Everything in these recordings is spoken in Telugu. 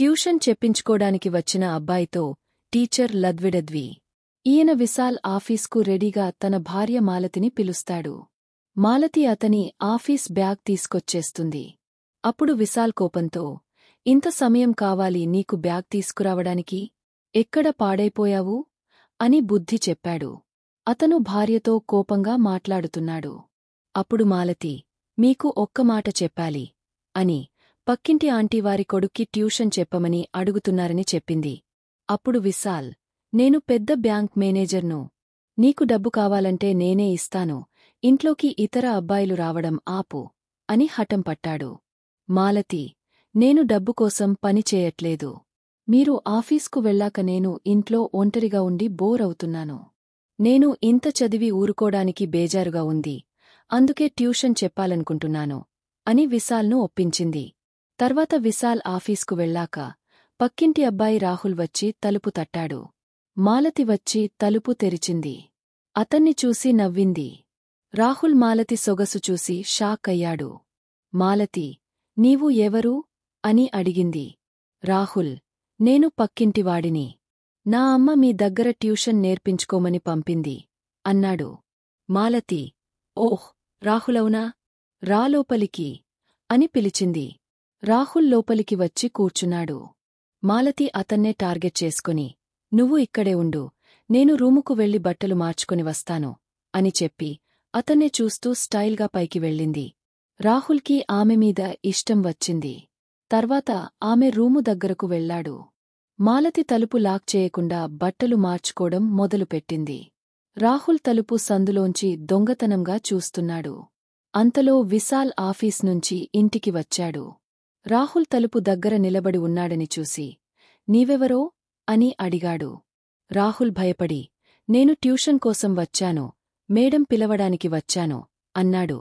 ట్యూషన్ చెప్పించుకోడానికి వచ్చిన అబ్బాయితో టీచర్ లద్విడద్వి. ఈయన విశాల్ ఆఫీస్కు రెడీగా తన భార్య మాలతిని పిలుస్తాడు. మాలతి అతని ఆఫీస్ బ్యాగ్ తీసుకొచ్చేస్తుంది. అప్పుడు విశాల్ కోపంతో, ఇంత సమయం కావాలి నీకు బ్యాగ్ తీసుకురావడానికి? ఎక్కడ పాడైపోయావు? అని బుద్ధి చెప్పాడు. అతను భార్యతో కోపంగా మాట్లాడుతున్నాడు. అప్పుడు మాలతి, మీకు ఒక్క మాట చెప్పాలి అని పక్కింటి ఆంటీవారి కొడుక్కి ట్యూషన్ చెప్పమని అడుగుతున్నారని చెప్పింది. అప్పుడు విశాల్, నేను పెద్ద బ్యాంక్ మేనేజర్ను. నీకు డబ్బు కావాలంటే నేనే ఇస్తాను, ఇంట్లోకి ఇతర అబ్బాయిలు రావడం ఆపు అని హఠం పట్టాడు. మాలతి, నేను డబ్బు కోసం పని చేయట్లేదు. మీరు ఆఫీస్కు వెళ్ళాక నేను ఇంట్లో ఒంటరిగా ఉండి బోర్ అవుతున్నాను. నేను ఇంత చదివి ఊరుకోడానికి బేజారుగా ఉంది, అందుకే ట్యూషన్ చెప్పాలనుకుంటున్నాను అని విశాల్ను ఒప్పించింది. తర్వాత విశాల్ ఆఫీస్కు వెళ్ళాక పక్కింటి అబ్బాయి రాహుల్ వచ్చి తలుపు తట్టాడు. మాలతి వచ్చి తలుపు తెరిచింది. అతన్ని చూసి నవ్వింది. రాహుల్ మాలతి సొగసు చూసి షాక్ అయ్యాడు. మాలతి, నీవు ఎవరు? అని అడిగింది. రాహుల్, నేను పక్కింటివాడిని. నా అమ్మ మీ దగ్గర ట్యూషన్ నేర్పించుకోమని పంపింది అన్నాడు. మాలతి, ఓహ్, రాహులవునా? రా లోపలికి అని పిలిచింది. రాహుల్ లోపలికి వచ్చి కూర్చున్నాడు. మాలతి అతన్నే టార్గెట్ చేసుకుని, నువ్వు ఇక్కడే ఉండు, నేను రూముకు వెళ్లి బట్టలు మార్చుకుని వస్తాను అని చెప్పి అతన్నే చూస్తూ స్టైల్గా పైకి వెళ్ళింది. రాహుల్కి ఆమె మీద ఇష్టం వచ్చింది. తర్వాత ఆమె రూము దగ్గరకు వెళ్లాడు. మాలతి తలుపు లాక్ చేయకుండా బట్టలు మార్చుకోవడం మొదలుపెట్టింది. రాహుల్ తలుపు సందులోంచి దొంగతనంగా చూస్తున్నాడు. అంతలో విశాల్ ఆఫీస్ నుంచి ఇంటికి వచ్చాడు. రాహుల్ తలుపు దగ్గర నిలబడి ఉన్నాడని చూసి, నీవెవరో? అని అడిగాడు. రాహుల్ భయపడి, నేను ట్యూషన్ కోసం వచ్చాను, మేడం పిలవడానికి వచ్చాను అన్నాడు.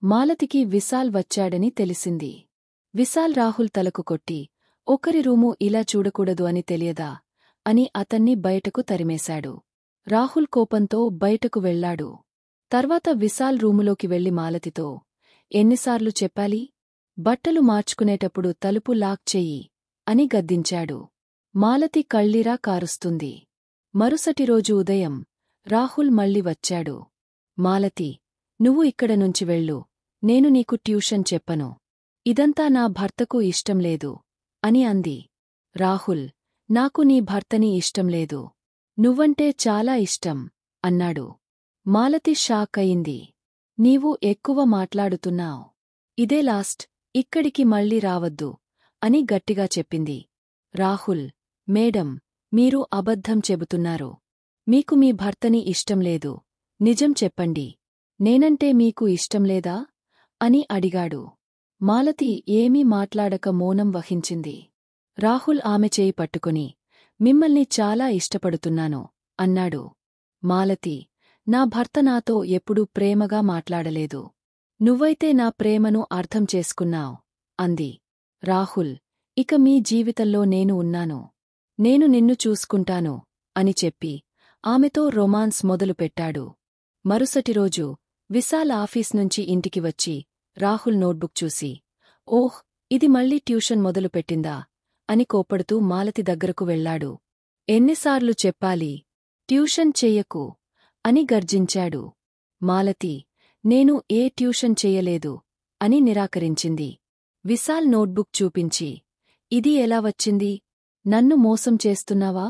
మాలతికి విశాల్ వచ్చాడని తెలిసింది. విశాల్ రాహుల్ తలకు కొట్టి, ఒకరి రూము ఇలా చూడకూడదు అని తెలియదా అని అతన్ని బయటకు తరిమేశాడు. రాహుల్ కోపంతో బయటకు వెళ్లాడు. తర్వాత విశాల్ రూములోకి వెళ్లి మాలతితో, ఎన్నిసార్లు చెప్పాలి? బట్టలు మార్చుకునేటప్పుడు తలుపు లాక్ చెయ్యి అని గద్దించాడు. మాలతి కళ్ళీరా కారుస్తుంది. మరుసటి రోజు ఉదయం రాహుల్ మళ్ళీ వచ్చాడు. మాలతి, నువ్వు ఇక్కడ నుంచి వెళ్ళు, నేను నీకు ట్యూషన్ చెప్పను. ఇదంతా నా భర్తకు ఇష్టం లేదు అని అంది. రాహుల్, నాకు నీ భర్తని ఇష్టం లేదు, నువ్వంటే చాలా ఇష్టం అన్నాడు. మాలతి షాక్ అయింది. నీవు ఎక్కువ మాట్లాడుతున్నావ్. ఇదే లాస్ట్, ఇక్కడికి మళ్ళీ రావద్దు అని గట్టిగా చెప్పింది. రాహుల్, మేడం, మీరు అబద్ధం చెబుతున్నారు. మీకు మీ భర్తని ఇష్టం లేదు, నిజం చెప్పండి. నేనంటే మీకు ఇష్టం లేదా? అని అడిగాడు. మాలతి ఏమీ మాట్లాడక మౌనం వహించింది. రాహుల్ ఆమె చేయి పట్టుకుని, మిమ్మల్ని చాలా ఇష్టపడుతున్నాను అన్నాడు. మాలతి, నా భర్త నాతో ఎప్పుడూ ప్రేమగా మాట్లాడలేదు. నువ్వైతే నా ప్రేమను అర్థం చేసుకున్నావ్ అంది. రాహుల్, ఇక మీ జీవితంలో నేను ఉన్నాను. నేను నిన్ను చూసుకుంటాను అని చెప్పి ఆమెతో రొమాన్స్ మొదలుపెట్టాడు. మరుసటి రోజు విశాల్ ఆఫీస్ నుంచి ఇంటికి వచ్చి రాహుల్ నోట్బుక్ చూసి, ఓహ్, ఇది మళ్ళీ ట్యూషన్ మొదలుపెట్టిందా అని కోప్పడుతూ మాలతి దగ్గరకు వెళ్లాడు. ఎన్నిసార్లు చెప్పాలి? ట్యూషన్ చెయ్యకు అని గర్జించాడు. మాలతి, నేను ఏ ట్యూషన్ చెయ్యలేదు అని నిరాకరించింది. విశాల్ నోట్బుక్ చూపించి, ఇది ఎలా వచ్చింది? నన్ను మోసం చేస్తున్నావా?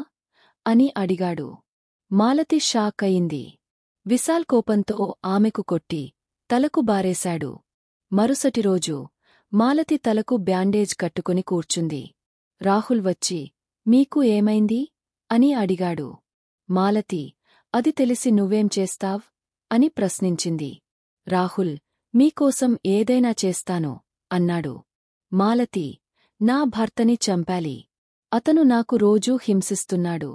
అని అడిగాడు. మాలతి షాక్ అయింది. విశాల్ కోపంతో ఆమెకు కొట్టి తలకు బారేశాడు. మరుసటి రోజు మాలతి తలకు బ్యాండేజ్ కట్టుకుని కూర్చుంది. రాహుల్ వచ్చి, మీకు ఏమైంది? అని అడిగాడు. మాలతి, అది తెలిసి నువ్వేం చేస్తావ్? అని ప్రశ్నించింది. రాహుల్, మీకోసం ఏదైనా చేస్తాను అన్నాడు. మాలతి, నా భర్తని చంపాలి. అతను నాకు రోజూ హింసిస్తున్నాడు.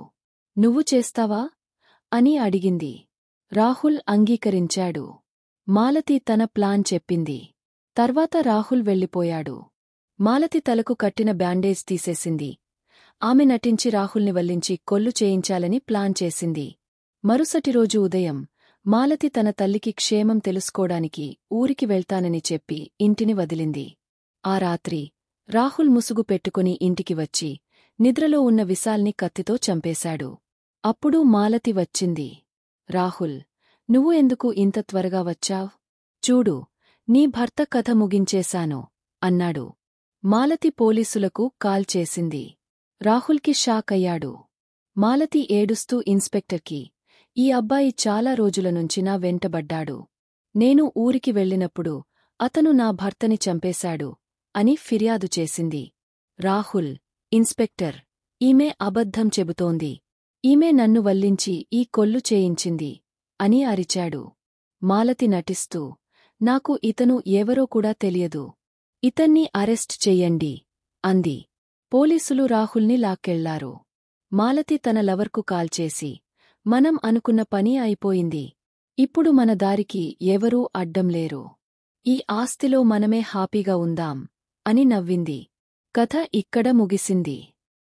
నువ్వు చేస్తావా? అని అడిగింది. రాహుల్ అంగీకరించాడు. మాలతి తన ప్లాన్ చెప్పింది. తర్వాత రాహుల్ వెళ్ళిపోయాడు. మాలతి తలకు కట్టిన బ్యాండేజ్ తీసేసింది. ఆమె నటించి రాహుల్ని వల్లించి కొల్లు చేయించాలని ప్లాన్ చేసింది. మరుసటి రోజు ఉదయం మాలతి తన తల్లికి క్షేమం తెలుసుకోడానికి ఊరికి వెళ్తానని చెప్పి ఇంటిని వదిలింది. ఆ రాత్రి రాహుల్ ముసుగు పెట్టుకుని ఇంటికి వచ్చి నిద్రలో ఉన్న విశాల్ని కత్తితో చంపేశాడు. అప్పుడు మాలతి వచ్చింది. రాహుల్, నువ్వు ఎందుకు ఇంత త్వరగా వచ్చావ్? చూడు, నీ భర్త కథ ముగించేశాను అన్నాడు. మాలతి పోలీసులకు కాల్ చేసింది. రాహుల్కి షాక్ అయ్యాడు. మాలతి ఏడుస్తూ ఇన్స్పెక్టర్కి, ఈ అబ్బాయి చాలా రోజులనుంచి నా వెంటబడ్డాడు. నేను ఊరికి వెళ్ళినప్పుడు అతను నా భర్తని చంపేశాడు అని ఫిర్యాదు చేసింది. రాహుల్, ఇన్స్పెక్టర్, ఈమె అబద్ధం చెబుతోంది. ఈమె నన్ను వల్లించి ఈ కొల్లు చేయించింది అని అరిచాడు. మాలతి నటిస్తూ, నాకు ఇతను ఎవరో కూడా తెలియదు. ఇతన్ని అరెస్ట్ చెయ్యండి అంది. పోలీసులు రాహుల్ని లాక్కెళ్లారు. మాలతి తన లవర్కు కాల్ చేసి, మనం అనుకున్న పని అయిపోయింది. ఇప్పుడు మన దారికి ఎవరూ అడ్డం లేరు. ఈ ఆస్తిలో మనమే హ్యాపీగా ఉందాం అని నవ్వింది. కథ ఇక్కడ ముగిసింది.